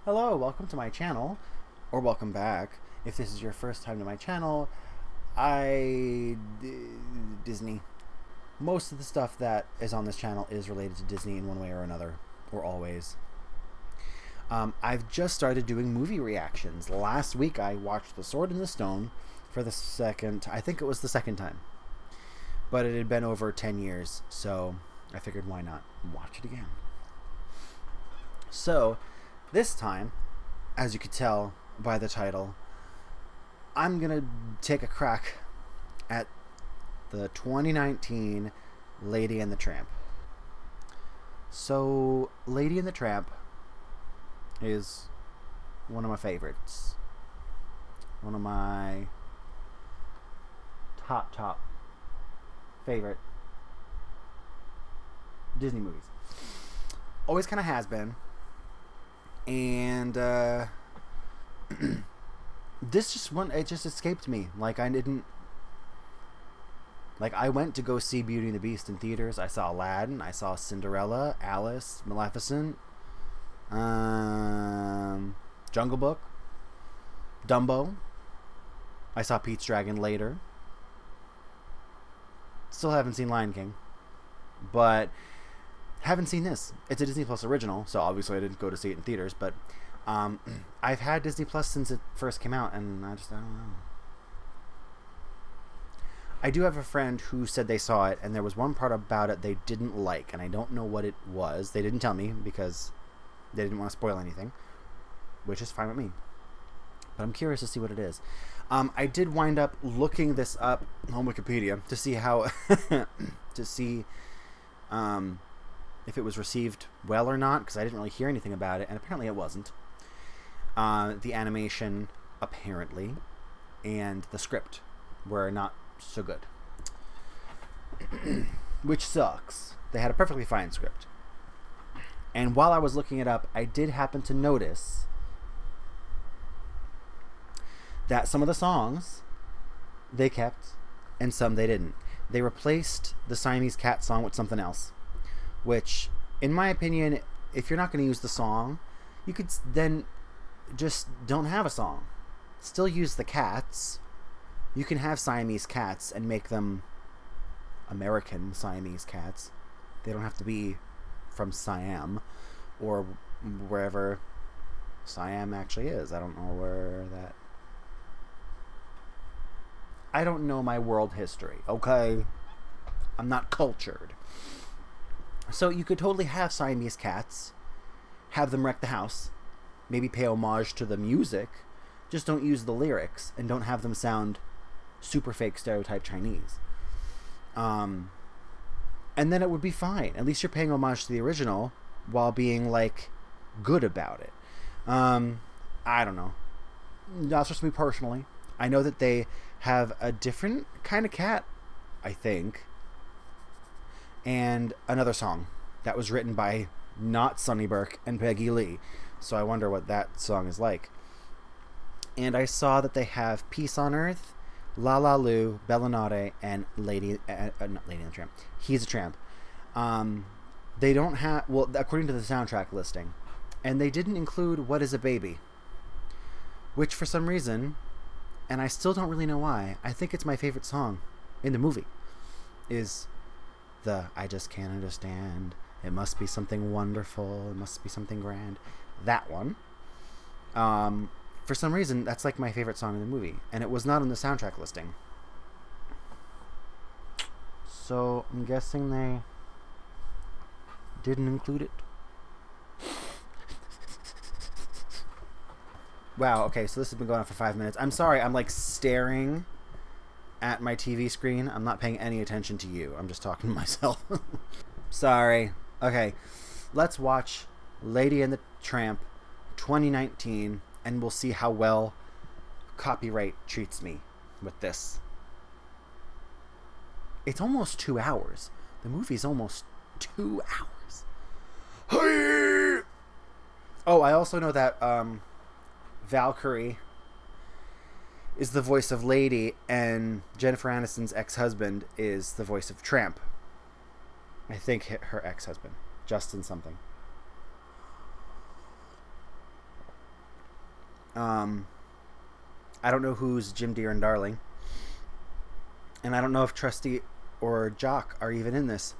Hello, welcome to my channel, or welcome back. If this is your first time to my channel, Disney. Most of the stuff that is on this channel is related to Disney in one way or another, or always. I've just started doing movie reactions. Last week I watched The Sword in the Stone for the I think it was the second time. But it had been over 10 years, so I figured why not watch it again. So, this time, as you could tell by the title, I'm going to take a crack at the 2019 Lady and the Tramp. So, Lady and the Tramp is one of my favorites. One of my top favorite Disney movies. Always kind of has been. And this it just escaped me. Like I went to go see Beauty and the Beast in theaters. I saw Aladdin, I saw Cinderella, Alice, Maleficent, Jungle Book, Dumbo. I saw Pete's Dragon later. Still haven't seen Lion King, but haven't seen this. It's a Disney Plus original, so obviously I didn't go to see it in theaters, but I've had Disney Plus since it first came out, and I don't know. I do have a friend who said they saw it, and there was one part about it they didn't like, and I don't know what it was. They didn't tell me because they didn't want to spoil anything, which is fine with me. But I'm curious to see what it is. I did wind up looking this up on Wikipedia to see how if it was received well or not, because I didn't really hear anything about it, and apparently it wasn't. The animation, apparently, and the script were not so good. Which sucks. They had a perfectly fine script. And while I was looking it up, I did happen to notice that some of the songs they kept, and some they didn't. They replaced the Siamese Cat song with something else. Which, in my opinion, if you're not going to use the song, you could then just don't have a song. Still use the cats. You can have Siamese cats and make them American Siamese cats. They don't have to be from Siam or wherever Siam actually is. I don't know where that... I don't know my world history, okay? I'm not cultured. So you could totally have Siamese cats, have them wreck the house, maybe pay homage to the music, just don't use the lyrics, and don't have them sound super fake stereotype Chinese. And then it would be fine. At least you're paying homage to the original while being, like, good about it. I don't know. That's just me personally. I know that they have a different kind of cat, I think, and another song that was written by not Sonny Burke and Peggy Lee. So I wonder what that song is like. And I saw that they have Peace on Earth, La La Lu, Bellinade, and not Lady and the Tramp. He's a Tramp. They don't have, well, according to the soundtrack listing, and they didn't include What Is a Baby, which for some reason, and I still don't really know why, I think it's my favorite song in the movie, is the I Just Can't Understand, it must be something wonderful, it must be something grand. That one. For some reason, that's like my favorite song in the movie, and it was not on the soundtrack listing. So I'm guessing they didn't include it. Wow, okay, so this has been going on for 5 minutes. I'm sorry, I'm like staring at my TV screen. I'm not paying any attention to you. I'm just talking to myself. Sorry. Okay, let's watch Lady and the Tramp 2019, and we'll see how well copyright treats me with this. It's almost 2 hours. The movie's almost 2 hours. Oh, I also know that Valkyrie is the voice of Lady, and Jennifer Aniston's ex-husband is the voice of Tramp. I think her ex-husband, Justin something. I don't know who's Jim, Deere, and Darling. And I don't know if Trusty or Jock are even in this.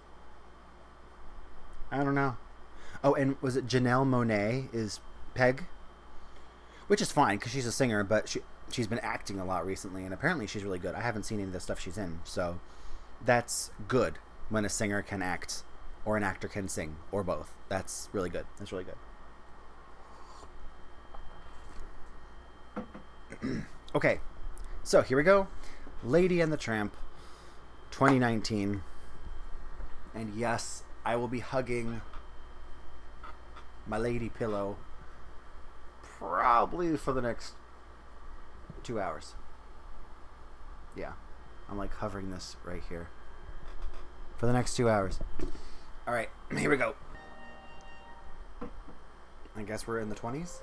I don't know. Oh, and was it Janelle Monáe is Peg? Which is fine, because she's a singer, but she's been acting a lot recently, and apparently she's really good. I haven't seen any of the stuff she's in, so that's good when a singer can act, or an actor can sing, or both. That's really good. That's really good. Okay, so here we go. Lady and the Tramp, 2019. And yes, I will be hugging my lady pillow probably for the next 2 hours. Yeah, I'm like hovering this right here for the next 2 hours. All right, here we go. I guess we're in the 20s.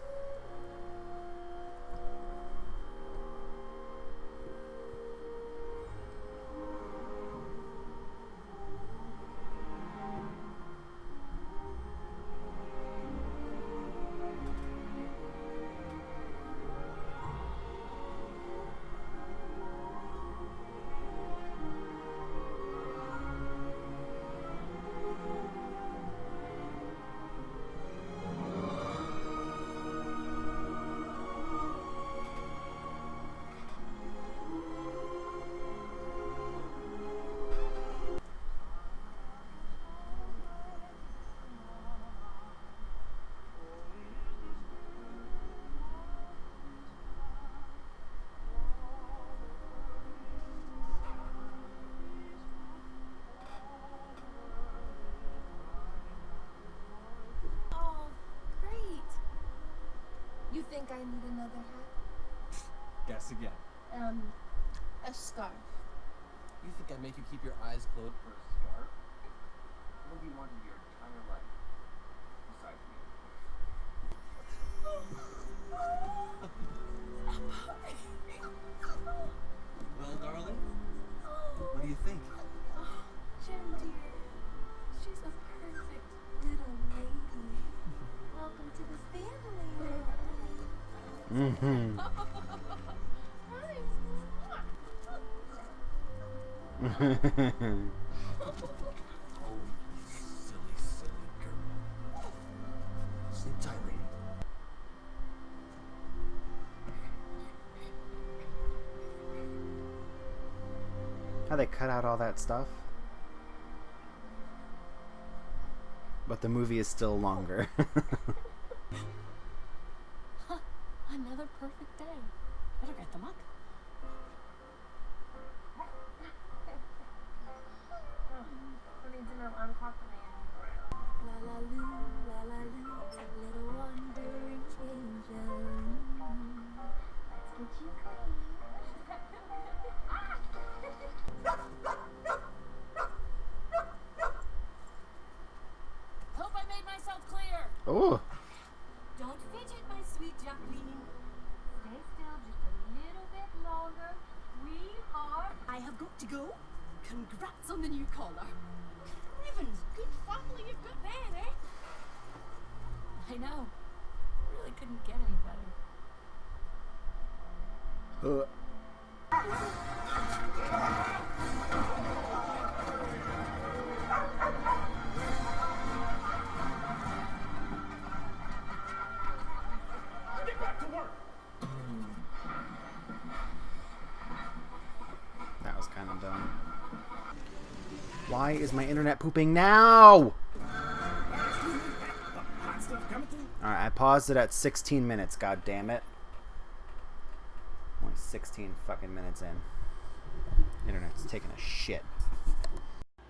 You think I need another hat? Guess again. A scarf. You think I make you keep your eyes closed for a scarf? What do you want in your entire life besides me? Well, darling, what do you think? Oh, Jim, dear. She's a perfect little lady. Welcome to the family. Mm-hmm. Oh, silly, silly girl. Sleep tight, lady. How they cut out all that stuff, but the movie is still longer. Another perfect day. Better get them up. I need to know I'm confident. La la loo, little wandering angel. Let's get you clean. Hope I made myself clear. Oh. Don't fidget, my sweet Jacqueline. Stay still just a little bit longer. We are. I have got to go. Congrats on the new collar. Heavens, good family you've got there, eh? I know. Really couldn't get any better. Get back to work! That was kind of dumb. Why is my internet pooping now? Alright, I paused it at 16 minutes, god damn it. Only 16 fucking minutes in. Internet's taking a shit.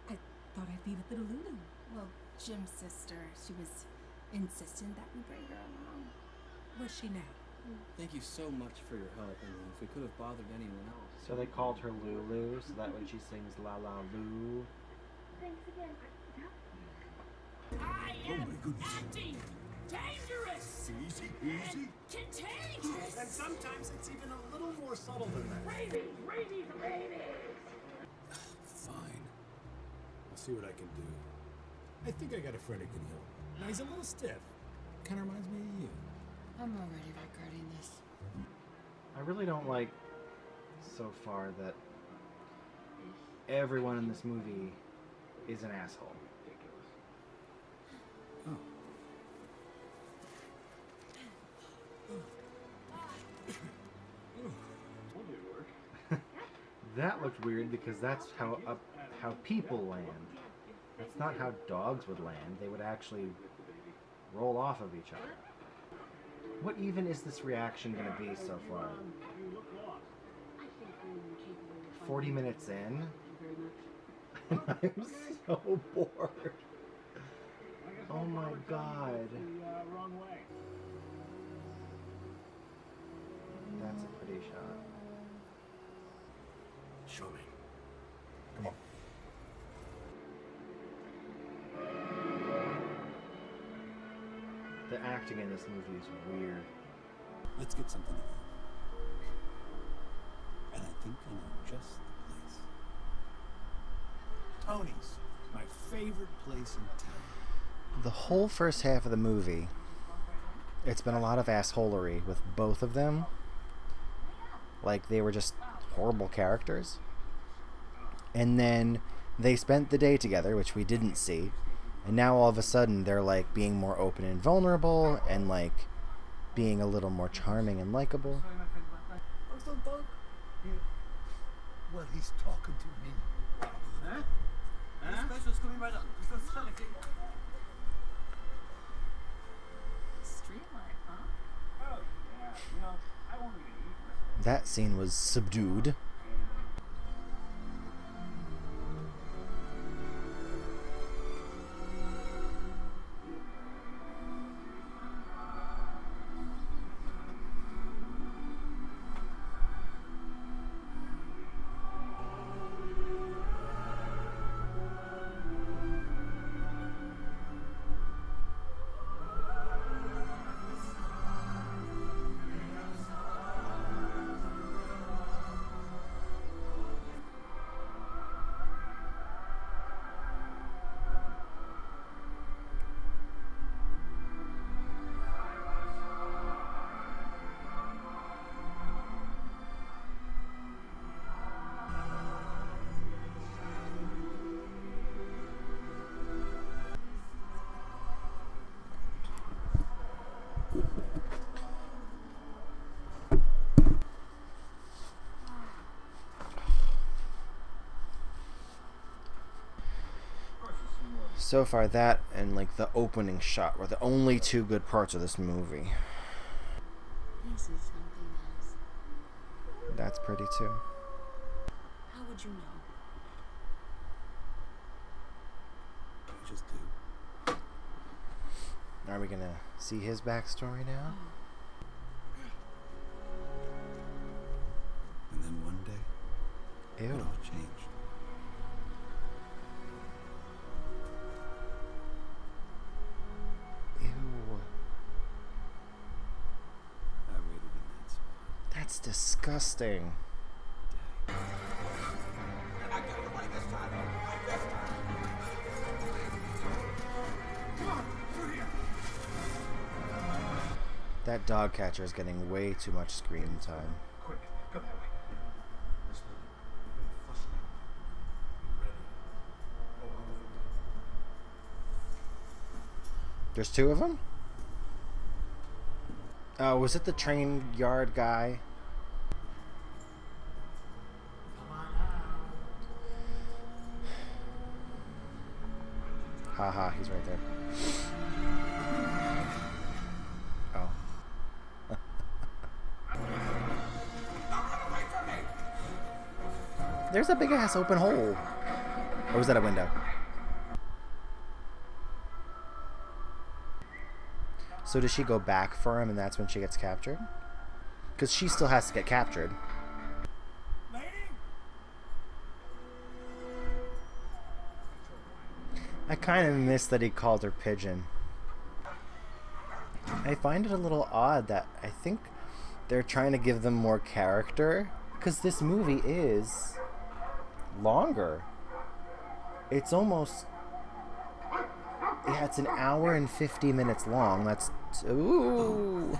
I thought I'd be with little Lulu. Well, Jim's sister, she was insistent that we bring her along. Where's she now? Thank you so much for your help. I mean, if we could have bothered anyone else. So they called her Lulu, so that when she sings La La Lou. Thanks again. I am anti-dangerous Easy, and contagious. And sometimes it's even a little more subtle than that. Ladies. Fine. I'll see what I can do. I think I got a friend who can help. Now he's a little stiff. Kind of reminds me of you. I'm already regretting this. really don't like so far that everyone in this movie is an asshole. Oh. That looked weird because that's how people land. That's not how dogs would land. They would actually roll off of each other. What even is this reaction going to be so far? 40 minutes in? And I'm so bored. Oh my god. That's a pretty shot. Show me. Come on. The acting in this movie is weird. Let's get something to eat. And I think I know just the place. Tony's. My favorite place in town. The whole first half of the movie, it's been a lot of assholery with both of them. Like, they were just horrible characters. And then they spent the day together, which we didn't see. And now all of a sudden they're like being more open and vulnerable and like being a little more charming and likable. Well, he's talking to me. Huh? Special's coming right up. Street life, huh? Oh, yeah. You know, I won't even eat. That scene was subdued. So far, that and like the opening shot were the only two good parts of this movie. This is something else. That's pretty too. How would you know? I just do. Are we gonna see his backstory now? And then one day, it Ew. all changed. Ew. I waited in that spot. That's disgusting. That dog catcher is getting way too much screen time. Quick, go that way. This way. Flush it out. Be ready. Oh, all of it. There's two of them? Oh, was it the train yard guy? Haha, he's right there. Oh. There's a big ass open hole. Or was that a window? So does she go back for him and that's when she gets captured? Because she still has to get captured. I kind of miss that he called her Pigeon. I find it a little odd that I think they're trying to give them more character. Because this movie is longer. It's almost... Yeah, it's an hour and 50 minutes long. That's... Ooh!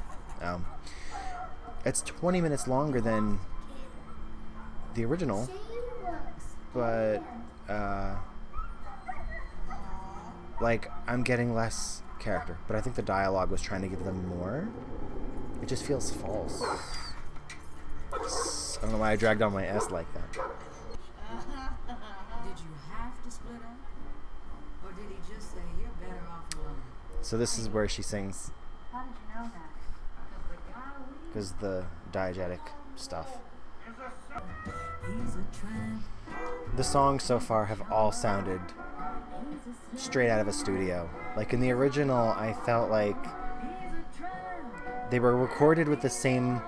It's 20 minutes longer than the original, but like I'm getting less character, but I think the dialogue was trying to give them more. It just feels false. I don't know why I dragged on my S like that. Did you have to split up? Or did he just say you're better off alone? So this is where she sings, How did you know that? because the diegetic stuff. He's a tramp. The songs so far have all sounded straight out of a studio. Like in the original, I felt like they were recorded with the same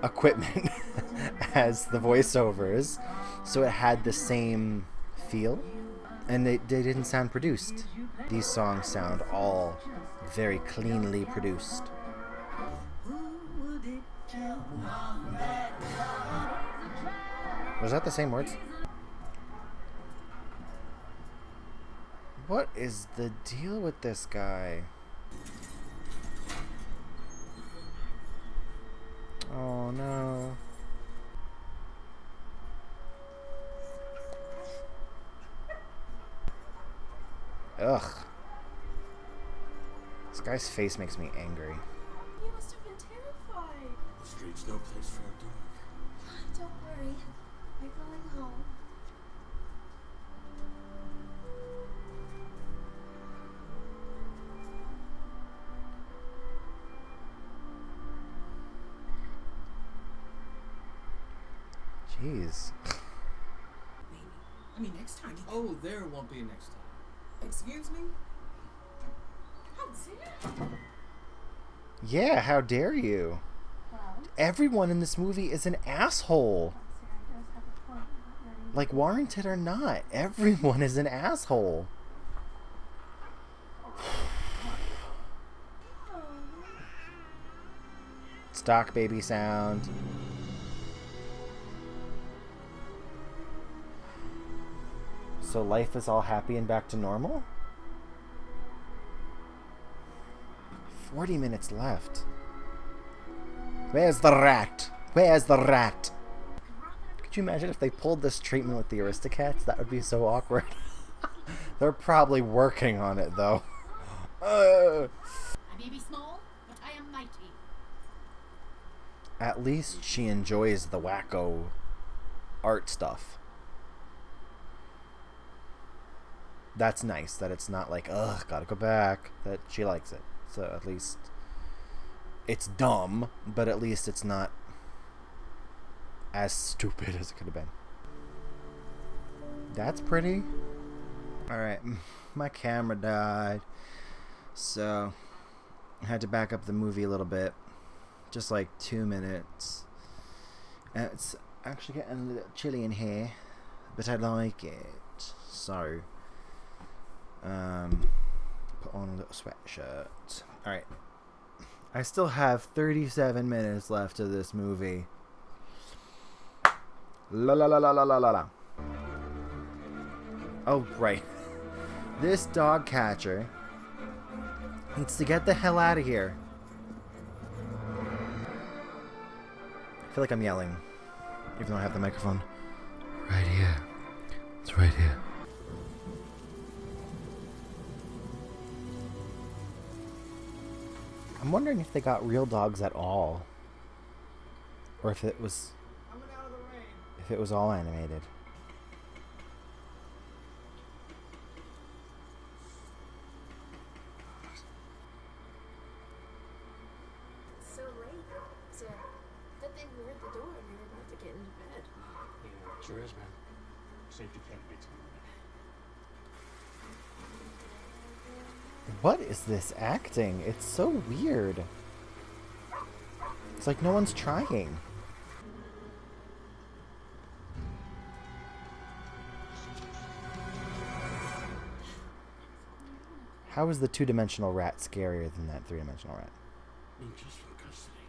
equipment as the voiceovers, so it had the same feel, and they didn't sound produced. These songs sound all very cleanly produced. Was that the same words? What is the deal with this guy? Oh no. Ugh. This guy's face makes me angry. You must have been terrified. The street's no place for a dog. Don't worry. We're going home. Jeez. I mean, next time. Oh, there won't be a next time. Excuse me? Yeah, how dare you? Everyone in this movie is an asshole. Like warranted or not, everyone is an asshole. Stock baby sound. So life is all happy and back to normal? 40 minutes left. Where's the rat? Where's the rat? Could you imagine if they pulled this treatment with the Aristocats? That would be so awkward. They're probably working on it, though. I may be small, but I am mighty. At least she enjoys the wacko art stuff. That's nice, that it's not like, ugh, gotta go back. That she likes it. So at least it's dumb, but at least it's not as stupid as it could have been. That's pretty. Alright, my camera died. So I had to back up the movie a little bit. Just like 2 minutes. And it's actually getting a little chilly in here, but I like it. So put on a little sweatshirt. Alright. I still have 37 minutes left of this movie. La la la la la la la la. Oh, right. This dog catcher needs to get the hell out of here. I feel like I'm yelling, even though I have the microphone right here. It's right here. I'm wondering if they got real dogs at all, or if it was all animated. So late. So, good thing we were at the door and we were about to get into bed. Yeah, sure is, man. Safety can't be too What is this acting? It's so weird. It's like no one's trying. How is the two-dimensional rat scarier than that three-dimensional rat? Inches from custody.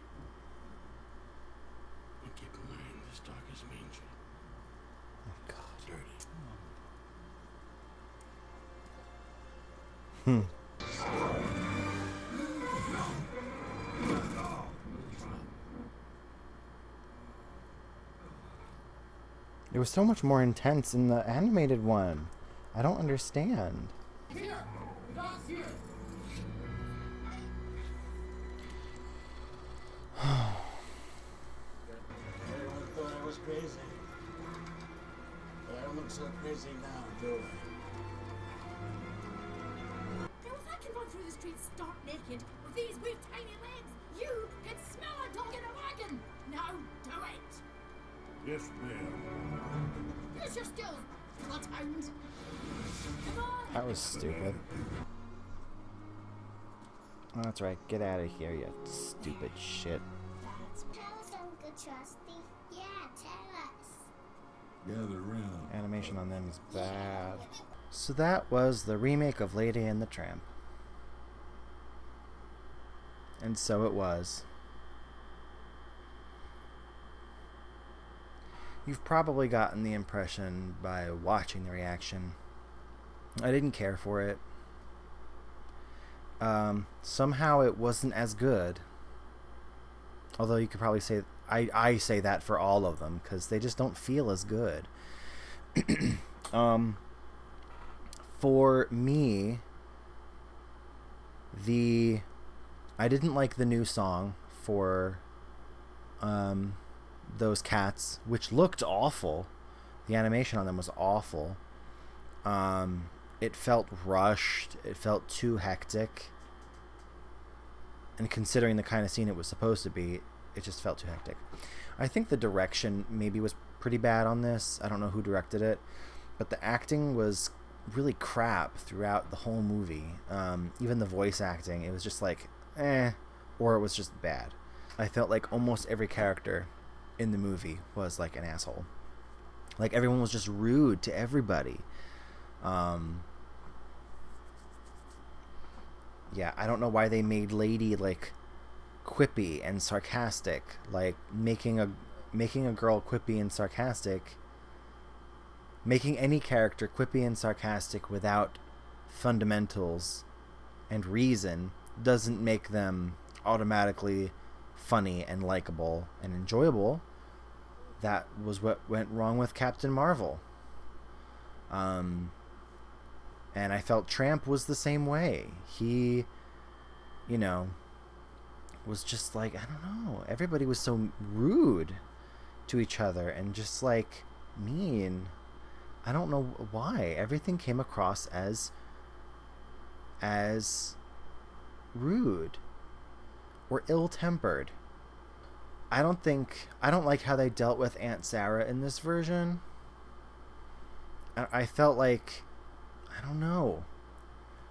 And keep in mind, this dog is mangy. Oh, God. Dirty. It was so much more intense in the animated one. I don't understand. Here! The dog's here! Everyone thought I was crazy. But I don't look so crazy now, do I? Now, if I can run through the streets stark naked with these weak tiny legs, you can smell a dog in a wagon. Now, do it. Yes, ma'am. Use your skills, bloodhound. Come on. That was stupid. Oh, that's right. Get out of here, you stupid shit. Tell us, Uncle Trusty. Yeah, tell us. Gather around. Animation on them is bad. So that was the remake of Lady and the Tramp. And so it was. You've probably gotten the impression by watching the reaction. I didn't care for it. Somehow it wasn't as good. Although you could probably say, I say that for all of them, because they just don't feel as good. For me, I didn't like the new song for those cats, which looked awful. The animation on them was awful. It felt rushed. It felt too hectic. And considering the kind of scene it was supposed to be, it just felt too hectic. I think the direction maybe was pretty bad on this. I don't know who directed it, but the acting was really crap throughout the whole movie. Even the voice acting, it was just like, or it was just bad. I felt like almost every character in the movie was like an asshole. Like everyone was just rude to everybody. Yeah, I don't know why they made Lady like quippy and sarcastic. Like making a girl quippy and sarcastic, making any character quippy and sarcastic without fundamentals and reason doesn't make them automatically funny and likable and enjoyable. That was what went wrong with Captain Marvel. And I felt Tramp was the same way. He, was just like, I don't know. Everybody was so rude to each other and just like mean. I don't know why. Everything came across as rude or ill-tempered. I don't like how they dealt with Aunt Sarah in this version. I felt like, I don't know.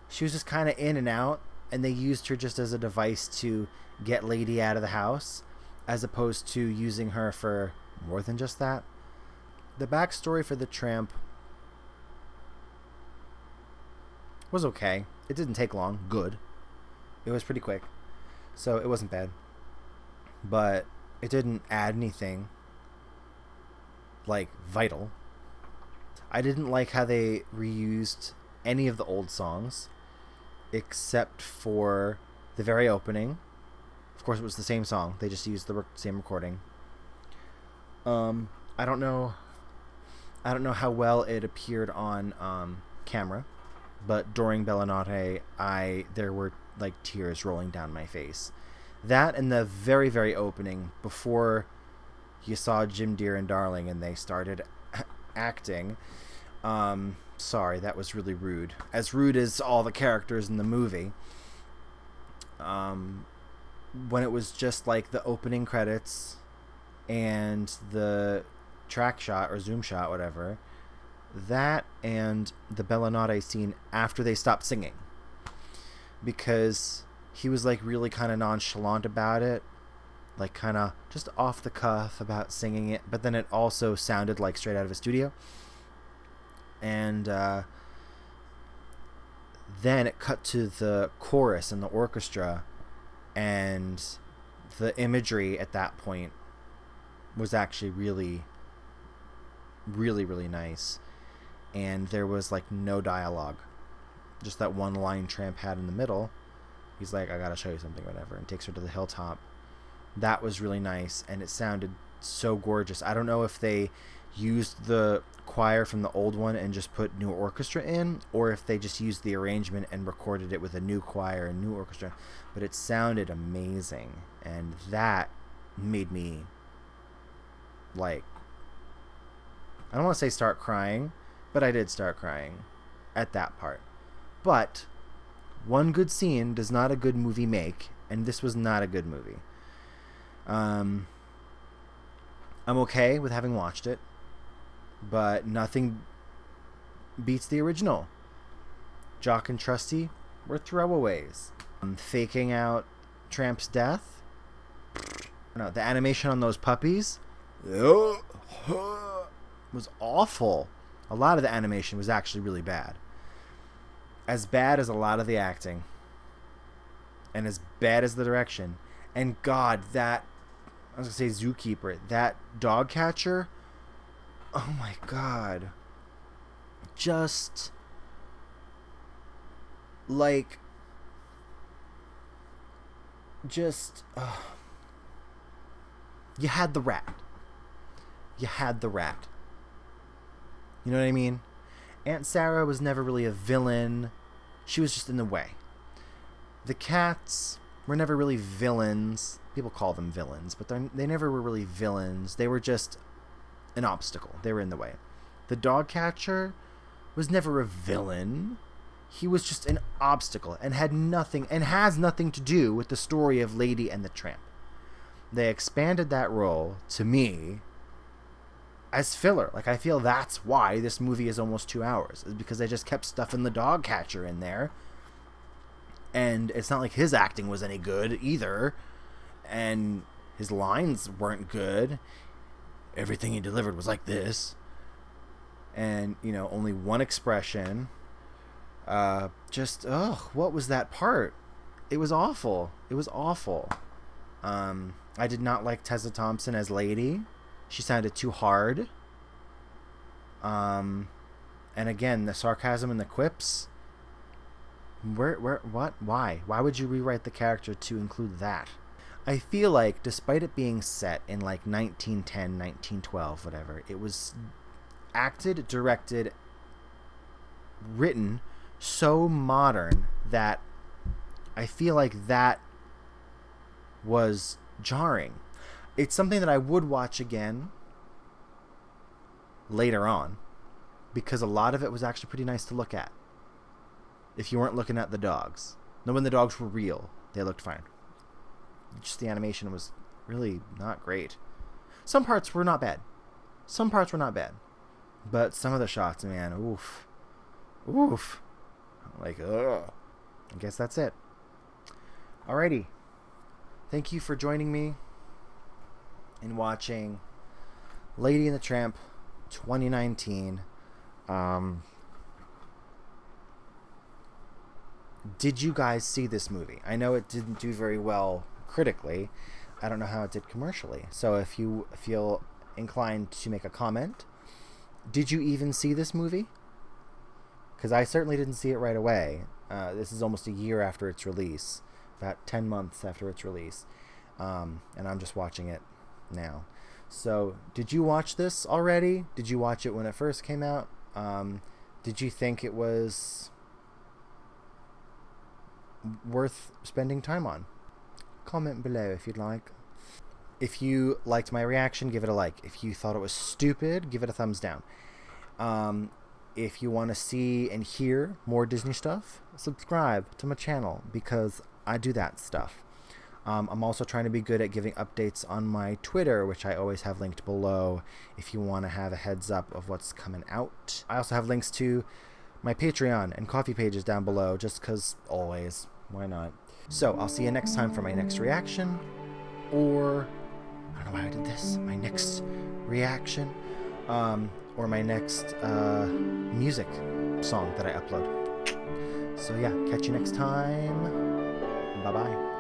She was just kind of in and out, and they used her just as a device to get Lady out of the house, as opposed to using her for more than just that. The backstory for the Tramp was okay. It didn't take long. Good. It was pretty quick. So it wasn't bad. But it didn't add anything like vital. I didn't like how they reused any of the old songs except for the very opening. Of course, it was the same song. They just used the same recording. I don't know how well it appeared on camera, but during Bella Notte, there were like tears rolling down my face. That and the very, very opening, before you saw Jim Deere and Darling and they started acting. Sorry, that was really rude. As rude as all the characters in the movie. When it was just like the opening credits and the track shot or zoom shot, whatever. That and the Bella Notte scene after they stopped singing. Because he was like really kind of nonchalant about it. Like kind of just off the cuff about singing it. But then it also sounded like straight out of a studio. And then it cut to the chorus and the orchestra. And the imagery at that point was actually really, really, really nice. And there was like no dialogue. Just that one line Tramp had in the middle. He's like, I gotta show you something, whatever, and takes her to the hilltop. That was really nice, and it sounded so gorgeous. I don't know if they used the choir from the old one and just put new orchestra in, or if they just used the arrangement and recorded it with a new choir and new orchestra. But it sounded amazing, and that made me, like, I don't want to say start crying, but I did start crying at that part. But one good scene does not a good movie make, and this was not a good movie. I'm okay with having watched it, but nothing beats the original. Jock and Trusty were throwaways. Faking out Tramp's death. No, the animation on those puppies was awful. A lot of the animation was actually really bad. As bad as a lot of the acting. And as bad as the direction. And God, that, I was going to say zookeeper, that dog catcher, oh my God. Just, like, you had the rat. You had the rat. You know what I mean? Aunt Sarah was never really a villain. She was just in the way. The cats were never really villains. People call them villains, but they never were really villains. They were just an obstacle. They were in the way. The dog catcher was never a villain. He was just an obstacle and had nothing and has nothing to do with the story of Lady and the Tramp. They expanded that role, to me, as filler. Like, I feel that's why this movie is almost 2 hours, is because they just kept stuffing the dog catcher in there. And it's not like his acting was any good either. And his lines weren't good. Everything he delivered was like this. And, you know, only one expression. What was that part? It was awful. It was awful. I did not like Tessa Thompson as Lady. She sounded too hard. And again, the sarcasm and the quips. What? Why? Why would you rewrite the character to include that? I feel like, despite it being set in like 1910, 1912, whatever, it was acted, directed, written so modern that I feel like that was jarring. It's something that I would watch again later on, because a lot of it was actually pretty nice to look at. If you weren't looking at the dogs. No, when the dogs were real, they looked fine. Just the animation was really not great. Some parts were not bad. But some of the shots, man, oof. Like, ugh. I guess that's it. Alrighty. Thank you for joining me in watching Lady and the Tramp 2019. Did you guys see this movie? I know it didn't do very well critically. I don't know how it did commercially. So if you feel inclined to make a comment, did you even see this movie? Because I certainly didn't see it right away. This is almost a year after its release. About 10 months after its release. And I'm just watching it now. So, did you watch this already? Did you watch it when it first came out? Did you think it was worth spending time on? Comment below if you'd like. If you liked my reaction, give it a like. If you thought it was stupid, give it a thumbs down. If you want to see and hear more Disney stuff, subscribe to my channel, because I do that stuff. I'm also trying to be good at giving updates on my Twitter, which I always have linked below if you want to have a heads up of what's coming out. I also have links to my Patreon and coffee pages down below, just because always, why not? So I'll see you next time for my next reaction, or I don't know why I did this, my next reaction, or my next music song that I upload. So yeah, catch you next time. Bye bye.